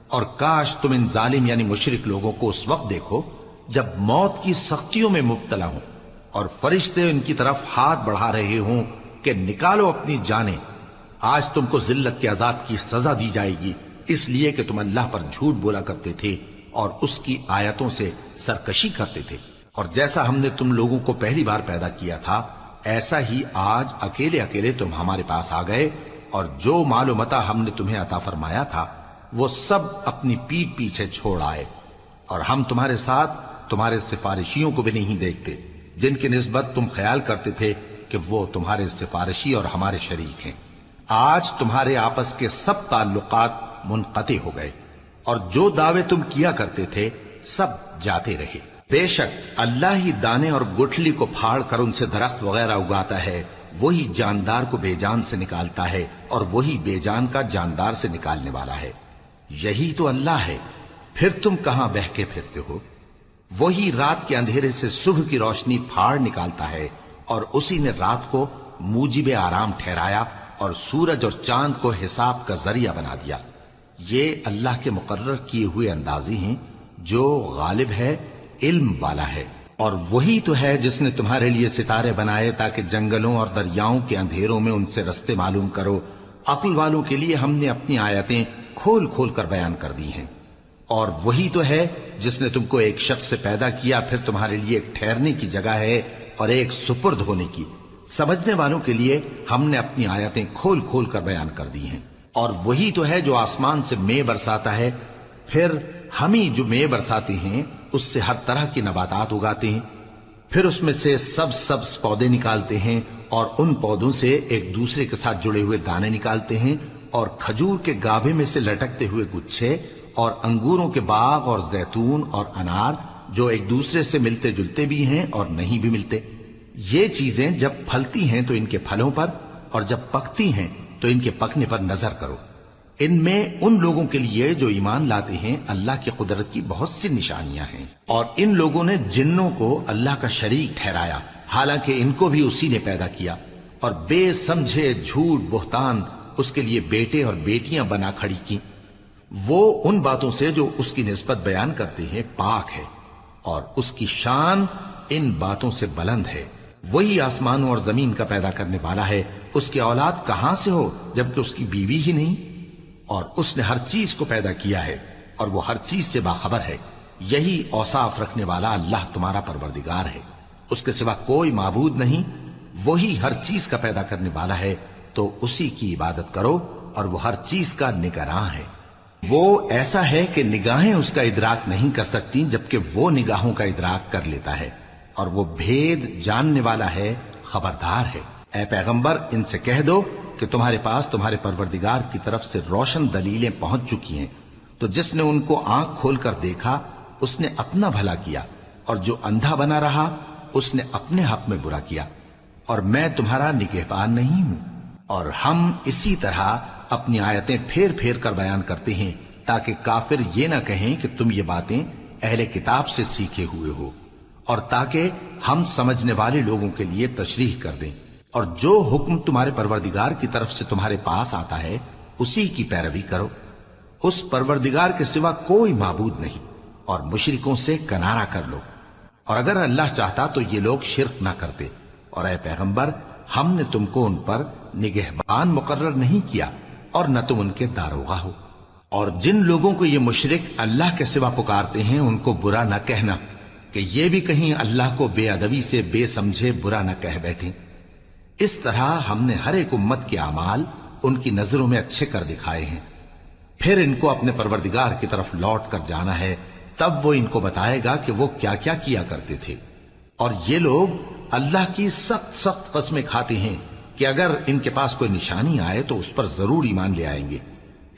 اور کاش تم ان ظالم یعنی مشرک لوگوں کو اس وقت دیکھو جب موت کی سختیوں میں مبتلا ہوں اور فرشتے ان کی طرف ہاتھ بڑھا رہے ہوں کہ نکالو اپنی جانیں، آج تم کو ذلت کے عذاب کی سزا دی جائے گی، اس لیے کہ تم اللہ پر جھوٹ بولا کرتے تھے اور اس کی آیتوں سے سرکشی کرتے تھے۔ اور جیسا ہم نے تم لوگوں کو پہلی بار پیدا کیا تھا ایسا ہی آج اکیلے اکیلے تم ہمارے پاس آ گئے، اور جو مال و متاع ہم نے تمہیں عطا فرمایا تھا وہ سب اپنی پیٹھ پیچھے چھوڑ آئے، اور ہم تمہارے ساتھ تمہارے سفارشیوں کو بھی نہیں دیکھتے جن کی نسبت تم خیال کرتے تھے کہ وہ تمہارے سفارشی اور ہمارے شریک ہیں۔ آج تمہارے آپس کے سب تعلقات منقطع ہو گئے، اور جو دعوے تم کیا کرتے تھے سب جاتے رہے۔ بے شک اللہ ہی دانے اور گٹھلی کو پھاڑ کر ان سے درخت وغیرہ اگاتا ہے، وہی جاندار کو بے جان سے نکالتا ہے اور وہی بے جان کا جاندار سے نکالنے والا ہے۔ یہی تو اللہ ہے، پھر تم کہاں بہکے پھرتے ہو؟ وہی رات کے اندھیرے سے صبح کی روشنی پھاڑ نکالتا ہے، اور اسی نے رات کو موجب آرام ٹھہرایا اور سورج اور چاند کو حساب کا ذریعہ بنا دیا۔ یہ اللہ کے مقرر کیے ہوئے اندازے ہیں، جو غالب ہے، علم والا ہے۔ اور وہی تو ہے جس نے تمہارے لیے ستارے بنائے تاکہ جنگلوں اور دریاؤں کے اندھیروں میں ان سے رستے معلوم کرو۔ عقل والوں کے لیے ہم نے اپنی آیتیں کھول کھول کر بیان کر دی ہیں۔ اور وہی تو ہے جس نے تم کو ایک شخص سے پیدا کیا، پھر تمہارے لیے ایک ٹھہرنے کی جگہ ہے اور ایک سپرد ہونے کی۔ سمجھنے والوں کے لیے ہم نے اپنی آیتیں کھول کھول کر بیان کر دی ہیں۔ اور وہی تو ہے جو آسمان سے مے برساتا ہے، پھر ہم ہی جو مے برساتے ہیں اس سے ہر طرح کی نباتات اگاتے ہیں، پھر اس میں سے سبز پودے نکالتے ہیں، اور ان پودوں سے ایک دوسرے کے ساتھ جڑے ہوئے دانے نکالتے ہیں، اور کھجور کے گاھے میں سے لٹکتے ہوئے گچھے، اور انگوروں کے باغ اور زیتون اور انار جو ایک دوسرے سے ملتے جلتے بھی ہیں اور نہیں بھی ملتے۔ یہ چیزیں جب پھلتی ہیں تو ان کے پھلوں پر، اور جب پکتی ہیں تو ان کے پکنے پر نظر کرو۔ ان میں ان لوگوں کے لیے جو ایمان لاتے ہیں اللہ کی قدرت کی بہت سی نشانیاں ہیں۔ اور ان لوگوں نے جنوں کو اللہ کا شریک ٹھہرایا، حالانکہ ان کو بھی اسی نے پیدا کیا، اور بے سمجھے جھوٹ بہتان اس کے لیے بیٹے اور بیٹیاں بنا کھڑی کی۔ وہ ان باتوں سے جو اس کی نسبت بیان کرتے ہیں پاک ہے، اور اس کی شان ان باتوں سے بلند ہے۔ وہی آسمانوں اور زمین کا پیدا کرنے والا ہے، اس کی اولاد کہاں سے ہو جبکہ اس کی بیوی ہی نہیں؟ اور اس نے ہر چیز کو پیدا کیا ہے اور وہ ہر چیز سے باخبر ہے۔ یہی اوصاف رکھنے والا اللہ تمہارا پروردگار ہے، اس کے سوا کوئی معبود نہیں وہی ہر چیز کا پیدا کرنے والا ہے، تو اسی کی عبادت کرو، اور وہ ہر چیز کا نگراں ہے۔ وہ ایسا ہے کہ نگاہیں اس کا ادراک نہیں کر سکتی، جبکہ وہ نگاہوں کا ادراک کر لیتا ہے، اور وہ بھید جاننے والا ہے، خبردار ہے۔ اے پیغمبر، ان سے کہہ دو کہ تمہارے پاس تمہارے پروردگار کی طرف سے روشن دلیلیں پہنچ چکی ہیں، تو جس نے ان کو آنکھ کھول کر دیکھا اس نے اپنا بھلا کیا، اور جو اندھا بنا رہا اس نے اپنے حق میں برا کیا، اور میں تمہارا نگہبان نہیں ہوں۔ اور ہم اسی طرح اپنی آیتیں پھیر پھیر کر بیان کرتے ہیں تاکہ کافر یہ نہ کہیں کہ تم یہ باتیں اہل کتاب سے سیکھے ہوئے ہو، اور تاکہ ہم سمجھنے والے لوگوں کے لیے تشریح کر دیں۔ اور جو حکم تمہارے پروردگار کی طرف سے تمہارے پاس آتا ہے اسی کی پیروی کرو، اس پروردگار کے سوا کوئی معبود نہیں، اور مشرکوں سے کنارہ کر لو۔ اور اگر اللہ چاہتا تو یہ لوگ شرک نہ کرتے، اور اے پیغمبر، ہم نے تم کو ان پر نگہبان مقرر نہیں کیا، اور نہ تم ان کے داروغہ ہو۔ اور جن لوگوں کو یہ مشرک اللہ کے سوا پکارتے ہیں ان کو برا نہ کہنا، کہ یہ بھی کہیں اللہ کو بے ادبی سے بے سمجھے برا نہ کہہ بیٹھیں۔ اس طرح ہم نے ہر ایک امت کے اعمال ان کی نظروں میں اچھے کر دکھائے ہیں، پھر ان کو اپنے پروردگار کی طرف لوٹ کر جانا ہے، تب وہ ان کو بتائے گا کہ وہ کیا کیا کیا کرتے تھے۔ اور یہ لوگ اللہ کی سخت سخت قسمیں کھاتے ہیں کہ اگر ان کے پاس کوئی نشانی آئے تو اس پر ضرور ایمان لے آئیں گے۔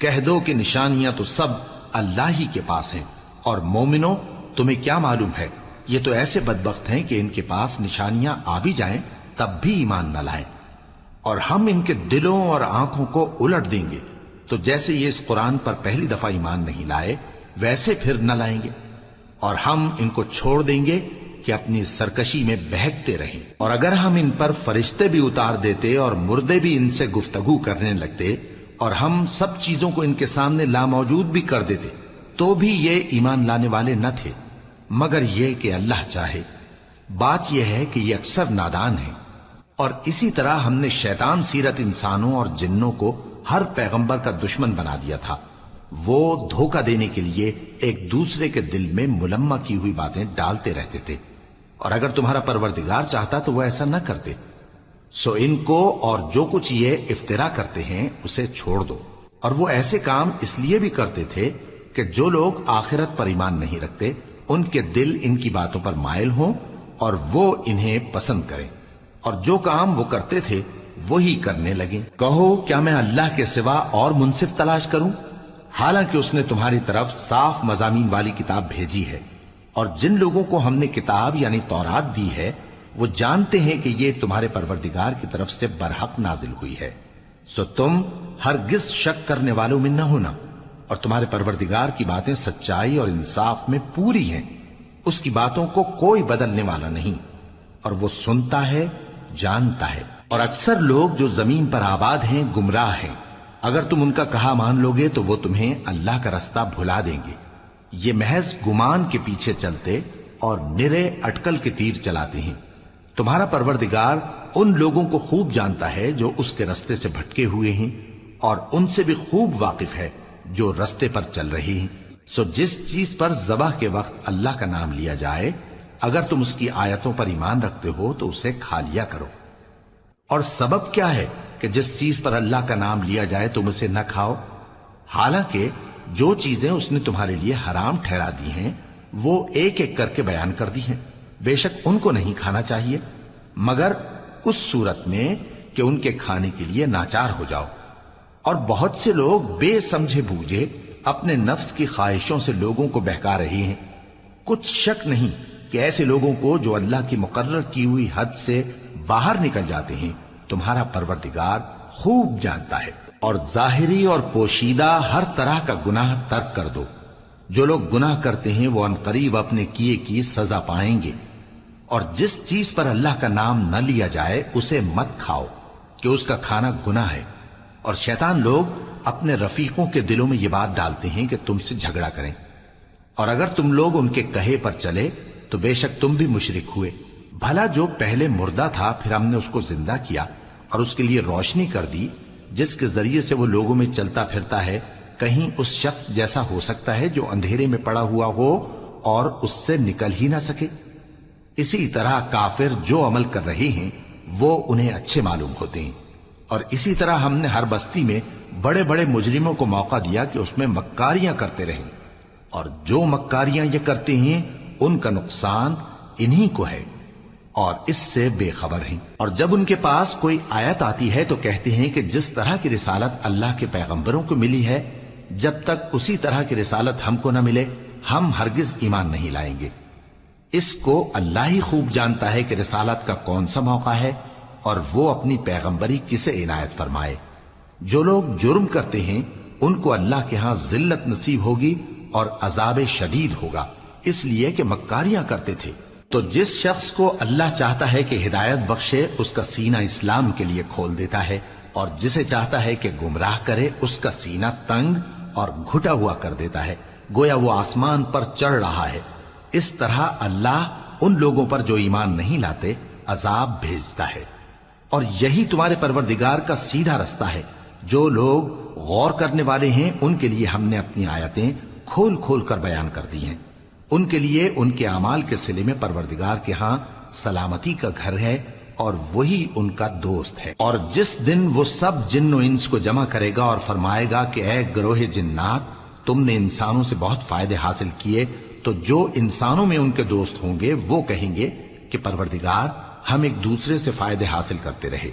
کہہ دو کہ نشانیاں تو سب اللہ ہی کے پاس ہیں، اور مومنوں تمہیں کیا معلوم ہے، یہ تو ایسے بدبخت ہیں کہ ان کے پاس نشانیاں آ بھی جائیں تب بھی ایمان نہ لائیں، اور ہم ان کے دلوں اور آنکھوں کو الٹ دیں گے، تو جیسے یہ اس قرآن پر پہلی دفعہ ایمان نہیں لائے ویسے پھر نہ لائیں گے، اور ہم ان کو چھوڑ دیں گے کہ اپنی سرکشی میں بہکتے رہیں۔ اور اگر ہم ان پر فرشتے بھی اتار دیتے اور مردے بھی ان سے گفتگو کرنے لگتے، اور ہم سب چیزوں کو ان کے سامنے لاموجود بھی کر دیتے، تو بھی یہ ایمان لانے والے نہ تھے، مگر یہ کہ اللہ چاہے۔ بات یہ ہے کہ یہ اکثر نادان ہیں۔ اور اسی طرح ہم نے شیطان سیرت انسانوں اور جنوں کو ہر پیغمبر کا دشمن بنا دیا تھا، وہ دھوکہ دینے کے لیے ایک دوسرے کے دل میں ملمہ کی ہوئی باتیں ڈالتے رہتے تھے، اور اگر تمہارا پروردگار چاہتا تو وہ ایسا نہ کرتے۔ سو ان کو اور جو کچھ یہ افترا کرتے ہیں اسے چھوڑ دو۔ اور وہ ایسے کام اس لیے بھی کرتے تھے کہ جو لوگ آخرت پر ایمان نہیں رکھتے ان کے دل ان کی باتوں پر مائل ہوں اور وہ انہیں پسند کریں، اور جو کام وہ کرتے تھے وہی کرنے لگیں۔ کہو کیا میں اللہ کے سوا اور منصف تلاش کروں، حالانکہ اس نے تمہاری طرف صاف مضامین والی کتاب بھیجی ہے، اور جن لوگوں کو ہم نے کتاب یعنی تورات دی ہے وہ جانتے ہیں کہ یہ تمہارے پروردگار کی طرف سے برحق نازل ہوئی ہے، سو تم ہرگز شک کرنے والوں میں نہ ہونا، اور تمہارے پروردگار کی باتیں سچائی اور انصاف میں پوری ہیں، اس کی باتوں کو کوئی بدلنے والا نہیں، اور وہ سنتا ہے جانتا ہے۔ اور اکثر لوگ جو زمین پر آباد ہیں گمراہ ہیں، اگر تم ان کا کہا مان لوگے تو وہ تمہیں اللہ کا رستہ بھلا دیں گے، یہ محض گمان کے پیچھے چلتے اور نرے اٹکل کے تیر چلاتے ہیں۔ تمہارا پروردگار ان لوگوں کو خوب جانتا ہے جو اس کے رستے سے بھٹکے ہوئے ہیں، اور ان سے بھی خوب واقف ہے جو رستے پر چل رہے ہیں۔ سو جس چیز پر ذبح کے وقت اللہ کا نام لیا جائے اگر تم اس کی آیتوں پر ایمان رکھتے ہو تو اسے کھا لیا کرو۔ اور سبب کیا ہے کہ جس چیز پر اللہ کا نام لیا جائے تم اسے نہ کھاؤ، حالانکہ جو چیزیں اس نے تمہارے لیے حرام ٹھہرا دی ہیں وہ ایک ایک کر کے بیان کر دی ہیں، بے شک ان کو نہیں کھانا چاہیے مگر اس صورت میں کہ ان کے کھانے کے لیے ناچار ہو جاؤ۔ اور بہت سے لوگ بے سمجھے بوجھے اپنے نفس کی خواہشوں سے لوگوں کو بہکا رہے ہیں۔ کچھ شک نہیں کہ ایسے لوگوں کو جو اللہ کی مقرر کی ہوئی حد سے باہر نکل جاتے ہیں تمہارا پروردگار خوب جانتا ہے۔ اور ظاہری اور پوشیدہ ہر طرح کا گناہ ترک کر دو، جو لوگ گناہ کرتے ہیں وہ عنقریب اپنے کیے کی سزا پائیں گے۔ اور جس چیز پر اللہ کا نام نہ لیا جائے اسے مت کھاؤ کہ اس کا کھانا گناہ ہے، اور شیطان لوگ اپنے رفیقوں کے دلوں میں یہ بات ڈالتے ہیں کہ تم سے جھگڑا کریں، اور اگر تم لوگ ان کے کہے پر چلے تو بے شک تم بھی مشرک ہوئے۔ بھلا جو پہلے مردہ تھا پھر ہم نے اس کو زندہ کیا اور اس کے لیے روشنی کر دی جس کے ذریعے سے وہ لوگوں میں چلتا پھرتا ہے، کہیں اس شخص جیسا ہو سکتا ہے جو اندھیرے میں پڑا ہوا ہو اور اس سے نکل ہی نہ سکے؟ اسی طرح کافر جو عمل کر رہے ہیں وہ انہیں اچھے معلوم ہوتے ہیں۔ اور اسی طرح ہم نے ہر بستی میں بڑے بڑے مجرموں کو موقع دیا کہ اس میں مکاریاں کرتے رہیں، اور جو مکاریاں یہ کرتے ہیں ان کا نقصان انہی کو ہے اور اس سے بے خبر ہیں۔ اور جب ان کے پاس کوئی آیت آتی ہے تو کہتے ہیں کہ جس طرح کی رسالت اللہ کے پیغمبروں کو ملی ہے، جب تک اسی طرح کی رسالت ہم کو نہ ملے ہم ہرگز ایمان نہیں لائیں گے۔ اس کو اللہ ہی خوب جانتا ہے کہ رسالت کا کون سا موقع ہے اور وہ اپنی پیغمبری کسے عنایت فرمائے۔ جو لوگ جرم کرتے ہیں ان کو اللہ کے ہاں ذلت نصیب ہوگی اور عذاب شدید ہوگا، اس لیے کہ مکاریاں کرتے تھے۔ تو جس شخص کو اللہ چاہتا ہے کہ ہدایت بخشے اس کا سینہ اسلام کے لیے کھول دیتا ہے، اور جسے چاہتا ہے کہ گمراہ کرے اس کا سینہ تنگ اور گھٹا ہوا کر دیتا ہے، گویا وہ آسمان پر چڑھ رہا ہے۔ اس طرح اللہ ان لوگوں پر جو ایمان نہیں لاتے عذاب بھیجتا ہے۔ اور یہی تمہارے پروردگار کا سیدھا رستہ ہے۔ جو لوگ غور کرنے والے ہیں ان کے لیے ہم نے اپنی آیتیں کھول کھول کر بیان کر دی ہیں۔ ان کے لیے ان کے اعمال کے صلے میں پروردگار کے ہاں سلامتی کا گھر ہے اور وہی ان کا دوست ہے۔ اور جس دن وہ سب جن و انس کو جمع کرے گا اور فرمائے گا کہ اے گروہ جنات، تم نے انسانوں سے بہت فائدے حاصل کیے، تو جو انسانوں میں ان کے دوست ہوں گے وہ کہیں گے کہ پروردگار ہم ایک دوسرے سے فائدے حاصل کرتے رہے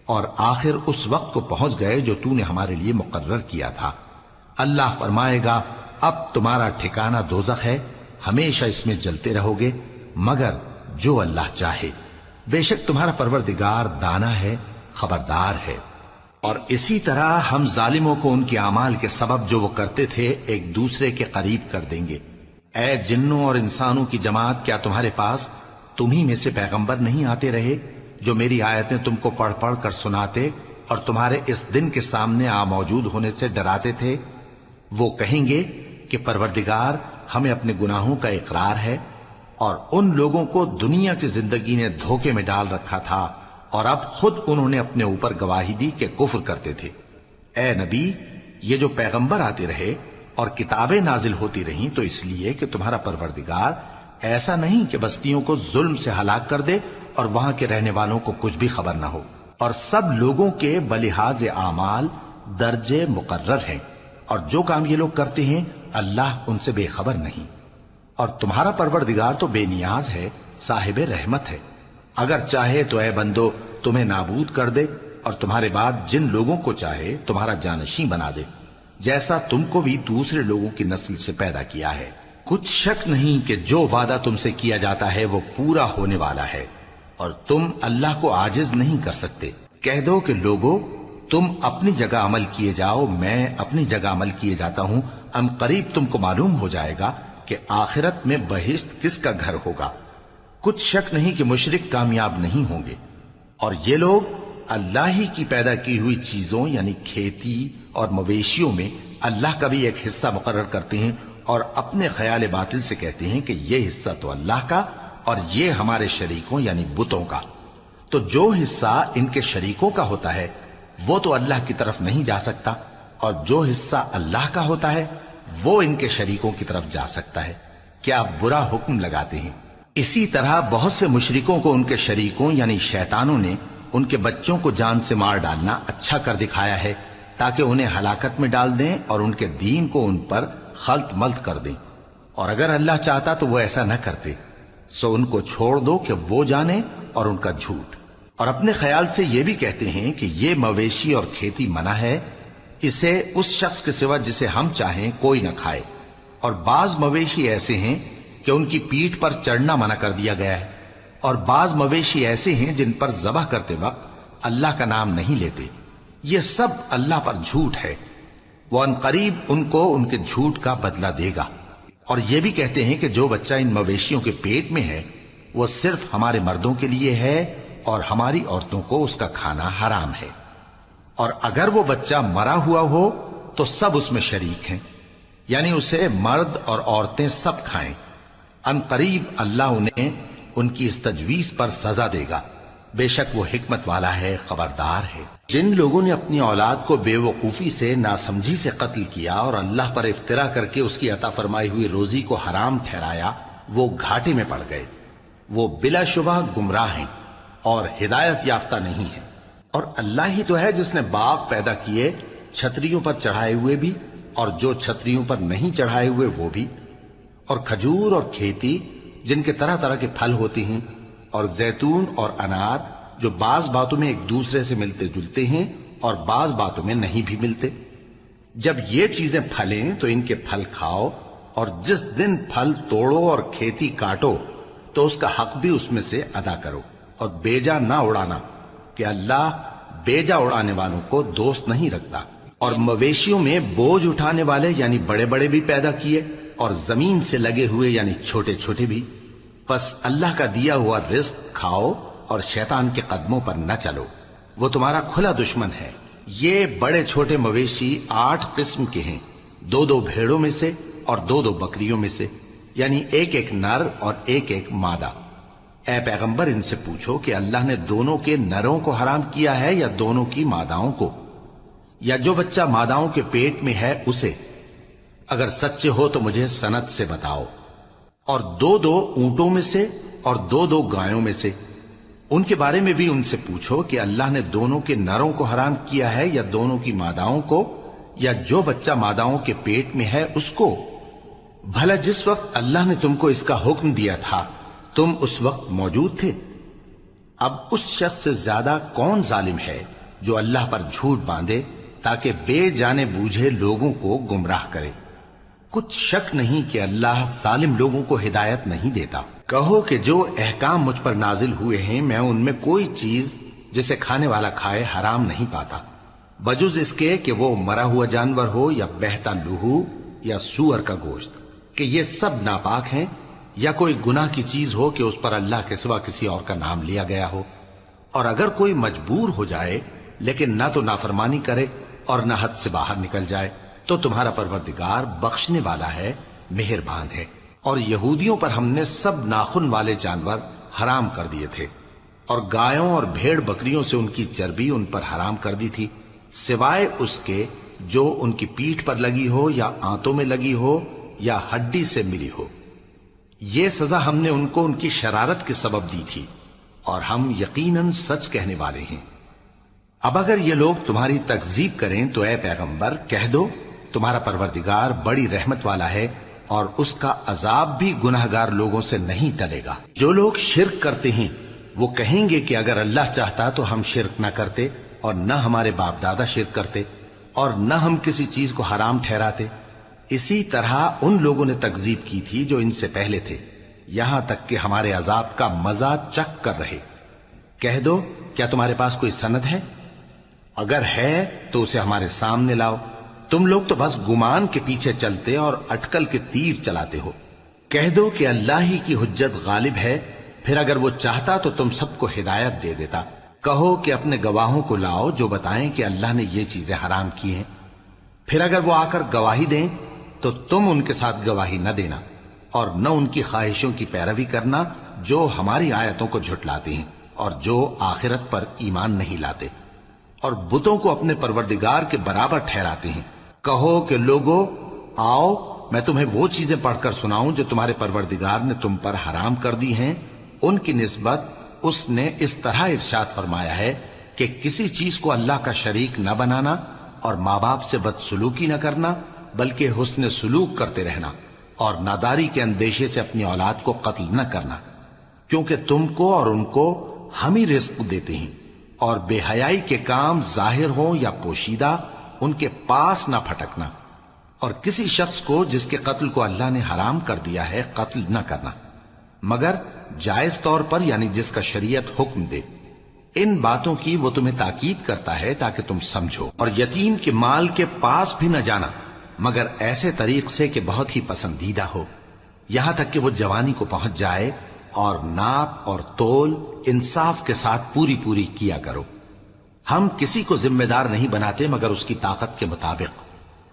اور آخر اس وقت کو پہنچ گئے جو تو نے ہمارے لیے مقرر کیا تھا۔ اللہ فرمائے گا اب تمہارا ٹھکانہ دوزخ ہے، ہمیشہ اس میں جلتے رہو گے مگر جو اللہ چاہے، بے شک تمہارا پروردگار دانا ہے، خبردار ہے۔ اور اسی طرح ہم ظالموں کو ان کے اعمال کے سبب جو وہ کرتے تھے ایک دوسرے کے قریب کر دیں گے۔ اے جنوں اور انسانوں کی جماعت، کیا تمہارے پاس تمہیں میں سے پیغمبر نہیں آتے رہے جو میری آیتیں تم کو پڑھ پڑھ کر سناتے اور تمہارے اس دن کے سامنے موجود ہونے سے ڈراتے تھے؟ وہ کہیں گے کہ پروردگار ہمیں اپنے گناہوں کا اقرار ہے، اور ان لوگوں کو دنیا کی زندگی نے دھوکے میں ڈال رکھا تھا اور اب خود انہوں نے اپنے اوپر گواہی دی کہ کفر کرتے تھے۔ اے نبی، یہ جو پیغمبر آتے رہے اور کتابیں نازل ہوتی رہیں تو اس لیے کہ تمہارا پروردگار ایسا نہیں کہ بستیوں کو ظلم سے ہلاک کر دے اور وہاں کے رہنے والوں کو کچھ بھی خبر نہ ہو، اور سب لوگوں کے بلحاظ اعمال درجے مقرر ہیں، اور جو کام یہ لوگ کرتے ہیں اللہ ان سے بے خبر نہیں۔ اور تمہارا پروردگار تو بے نیاز ہے، صاحب رحمت ہے، اگر چاہے تو اے بندو تمہیں نابود کر دے اور تمہارے بعد جن لوگوں کو چاہے تمہارا جانشین بنا دے، جیسا تم کو بھی دوسرے لوگوں کی نسل سے پیدا کیا ہے۔ کچھ شک نہیں کہ جو وعدہ تم سے کیا جاتا ہے وہ پورا ہونے والا ہے، اور تم اللہ کو عاجز نہیں کر سکتے۔ کہہ دو کہ لوگو تم اپنی جگہ عمل کیے جاؤ، میں اپنی جگہ عمل کیے جاتا ہوں، ان قریب تم کو معلوم ہو جائے گا کہ آخرت میں بہشت کس کا گھر ہوگا۔ کچھ شک نہیں کہ مشرک کامیاب نہیں ہوں گے۔ اور یہ لوگ اللہ ہی کی پیدا کی ہوئی چیزوں یعنی کھیتی اور مویشیوں میں اللہ کا بھی ایک حصہ مقرر کرتے ہیں اور اپنے خیال باطل سے کہتے ہیں کہ یہ حصہ تو اللہ کا اور یہ ہمارے شریکوں یعنی بتوں کا۔ تو جو حصہ ان کے شریکوں کا ہوتا ہے وہ تو اللہ کی طرف نہیں جا سکتا، اور جو حصہ اللہ کا ہوتا ہے وہ ان کے شریکوں کی طرف جا سکتا ہے۔ کیا برا حکم لگاتے ہیں؟ اسی طرح بہت سے مشرکوں کو ان کے شریکوں یعنی شیطانوں نے ان کے بچوں کو جان سے مار ڈالنا اچھا کر دکھایا ہے تاکہ انہیں ہلاکت میں ڈال دیں اور ان کے دین کو ان پر خلط ملط کر دیں، اور اگر اللہ چاہتا تو وہ ایسا نہ کرتے۔ سو ان کو چھوڑ دو کہ وہ جانے اور ان کا جھوٹ۔ اور اپنے خیال سے یہ بھی کہتے ہیں کہ یہ مویشی اور کھیتی منع ہے، اسے اس شخص کے سوا جسے ہم چاہیں کوئی نہ کھائے، اور بعض مویشی ایسے ہیں کہ ان کی پیٹھ پر چڑھنا منع کر دیا گیا ہے، اور بعض مویشی ایسے ہیں جن پر ذبح کرتے وقت اللہ کا نام نہیں لیتے۔ یہ سب اللہ پر جھوٹ ہے، وہ ان قریب ان کو ان کے جھوٹ کا بدلہ دے گا۔ اور یہ بھی کہتے ہیں کہ جو بچہ ان مویشیوں کے پیٹ میں ہے وہ صرف ہمارے مردوں کے لیے ہے اور ہماری عورتوں کو اس کا کھانا حرام ہے، اور اگر وہ بچہ مرا ہوا ہو تو سب اس میں شریک ہیں، یعنی اسے مرد اور عورتیں سب کھائیں۔ ان قریب اللہ انہیں ان کی اس تجویز پر سزا دے گا، بے شک وہ حکمت والا ہے، خبردار ہے۔ جن لوگوں نے اپنی اولاد کو بے وقوفی سے ناسمجھی سے قتل کیا اور اللہ پر افترا کر کے اس کی عطا فرمائی ہوئی روزی کو حرام ٹھہرایا وہ گھاٹے میں پڑ گئے، وہ بلا شبہ گمراہ ہیں۔ اور ہدایت یافتہ نہیں ہے۔ اور اللہ ہی تو ہے جس نے باغ پیدا کیے، چھتریوں پر چڑھائے ہوئے بھی اور جو چھتریوں پر نہیں چڑھائے ہوئے وہ بھی، اور کھجور اور کھیتی جن کے طرح طرح کے پھل ہوتے ہیں، اور زیتون اور انار جو بعض باتوں میں ایک دوسرے سے ملتے جلتے ہیں اور بعض باتوں میں نہیں بھی ملتے۔ جب یہ چیزیں پھلیں تو ان کے پھل کھاؤ، اور جس دن پھل توڑو اور کھیتی کاٹو تو اس کا حق بھی اس میں سے ادا کرو، اور بیجا نہ اڑانا کہ اللہ بیجا اڑانے والوں کو دوست نہیں رکھتا۔ اور مویشیوں میں بوجھ اٹھانے والے یعنی بڑے بڑے بھی پیدا کیے، اور زمین سے لگے ہوئے یعنی چھوٹے چھوٹے بھی۔ پس اللہ کا دیا ہوا رزق کھاؤ اور شیطان کے قدموں پر نہ چلو، وہ تمہارا کھلا دشمن ہے۔ یہ بڑے چھوٹے مویشی 8 قسم کے ہیں، 2 بھیڑوں میں سے اور 2 بکریوں میں سے، یعنی ایک نر اور ایک مادہ۔ اے پیغمبر ان سے پوچھو کہ اللہ نے دونوں کے نروں کو حرام کیا ہے یا دونوں کی ماداؤں کو، یا جو بچہ ماداؤں کے پیٹ میں ہے اسے؟ اگر سچے ہو تو مجھے سند سے بتاؤ۔ اور 2 اونٹوں میں سے اور 2 گایوں میں سے، ان کے بارے میں بھی ان سے پوچھو کہ اللہ نے دونوں کے نروں کو حرام کیا ہے یا دونوں کی ماداؤں کو، یا جو بچہ ماداؤں کے پیٹ میں ہے اس کو؟ بھلا جس وقت اللہ نے تم کو اس کا حکم دیا تھا تم اس وقت موجود تھے؟ اب اس شخص سے زیادہ کون ظالم ہے جو اللہ پر جھوٹ باندھے تاکہ بے جانے بوجھے لوگوں کو گمراہ کرے؟ کچھ شک نہیں کہ اللہ ظالم لوگوں کو ہدایت نہیں دیتا۔ کہو کہ جو احکام مجھ پر نازل ہوئے ہیں میں ان میں کوئی چیز جسے کھانے والا کھائے حرام نہیں پاتا، بجز اس کے کہ وہ مرا ہوا جانور ہو یا بہتا لہو یا سور کا گوشت، کہ یہ سب ناپاک ہیں، یا کوئی گناہ کی چیز ہو کہ اس پر اللہ کے سوا کسی اور کا نام لیا گیا ہو۔ اور اگر کوئی مجبور ہو جائے لیکن نہ تو نافرمانی کرے اور نہ حد سے باہر نکل جائے تو تمہارا پروردگار بخشنے والا ہے، مہربان ہے۔ اور یہودیوں پر ہم نے سب ناخن والے جانور حرام کر دیے تھے، اور گایوں اور بھیڑ بکریوں سے ان کی چربی ان پر حرام کر دی تھی، سوائے اس کے جو ان کی پیٹھ پر لگی ہو یا آنتوں میں لگی ہو یا ہڈی سے ملی ہو۔ یہ سزا ہم نے ان کو ان کی شرارت کے سبب دی تھی، اور ہم یقیناً سچ کہنے والے ہیں۔ اب اگر یہ لوگ تمہاری تکذیب کریں تو اے پیغمبر کہہ دو تمہارا پروردگار بڑی رحمت والا ہے، اور اس کا عذاب بھی گناہگار لوگوں سے نہیں ٹلے گا۔ جو لوگ شرک کرتے ہیں وہ کہیں گے کہ اگر اللہ چاہتا تو ہم شرک نہ کرتے، اور نہ ہمارے باپ دادا شرک کرتے، اور نہ ہم کسی چیز کو حرام ٹھہراتے۔ اسی طرح ان لوگوں نے تکذیب کی تھی جو ان سے پہلے تھے، یہاں تک کہ ہمارے عذاب کا مزہ چکھ کر رہے۔ کہہ دو کیا تمہارے پاس کوئی سند ہے؟ اگر ہے تو اسے ہمارے سامنے لاؤ۔ تم لوگ تو بس گمان کے پیچھے چلتے اور اٹکل کے تیر چلاتے ہو۔ کہہ دو کہ اللہ ہی کی حجت غالب ہے، پھر اگر وہ چاہتا تو تم سب کو ہدایت دے دیتا۔ کہو کہ اپنے گواہوں کو لاؤ جو بتائیں کہ اللہ نے یہ چیزیں حرام کی ہیں، پھر اگر وہ آ کر گواہی دیں تو تم ان کے ساتھ گواہی نہ دینا، اور نہ ان کی خواہشوں کی پیروی کرنا جو ہماری آیتوں کو جھٹلاتے ہیں اور جو آخرت پر ایمان نہیں لاتے، اور بتوں کو اپنے پروردگار کے برابر ٹھہراتے ہیں۔ کہو کہ لوگو آؤ میں تمہیں وہ چیزیں پڑھ کر سناؤں جو تمہارے پروردگار نے تم پر حرام کر دی ہیں۔ ان کی نسبت اس نے اس طرح ارشاد فرمایا ہے کہ کسی چیز کو اللہ کا شریک نہ بنانا، اور ماں باپ سے بدسلوکی نہ کرنا بلکہ حسن سلوک کرتے رہنا، اور ناداری کے اندیشے سے اپنی اولاد کو قتل نہ کرنا، کیونکہ تم کو اور ان کو ہم ہی رزق دیتے ہیں۔ اور بے حیائی کے کام ظاہر ہوں یا پوشیدہ ان کے پاس نہ پھٹکنا، اور کسی شخص کو جس کے قتل کو اللہ نے حرام کر دیا ہے قتل نہ کرنا، مگر جائز طور پر یعنی جس کا شریعت حکم دے۔ ان باتوں کی وہ تمہیں تاکید کرتا ہے تاکہ تم سمجھو۔ اور یتیم کے مال کے پاس بھی نہ جانا مگر ایسے طریق سے کہ بہت ہی پسندیدہ ہو، یہاں تک کہ وہ جوانی کو پہنچ جائے، اور ناپ اور تول انصاف کے ساتھ پوری پوری کیا کرو۔ ہم کسی کو ذمہ دار نہیں بناتے مگر اس کی طاقت کے مطابق،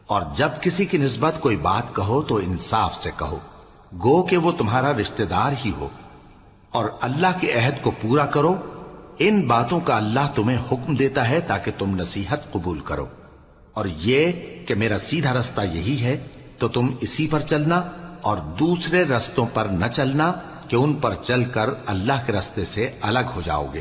اور جب کسی کی نسبت کوئی بات کہو تو انصاف سے کہو، گو کہ وہ تمہارا رشتہ دار ہی ہو، اور اللہ کے عہد کو پورا کرو۔ ان باتوں کا اللہ تمہیں حکم دیتا ہے تاکہ تم نصیحت قبول کرو، اور یہ کہ میرا سیدھا رستہ یہی ہے تو تم اسی پر چلنا، اور دوسرے رستوں پر نہ چلنا کہ ان پر چل کر اللہ کے رستے سے الگ ہو جاؤ گے۔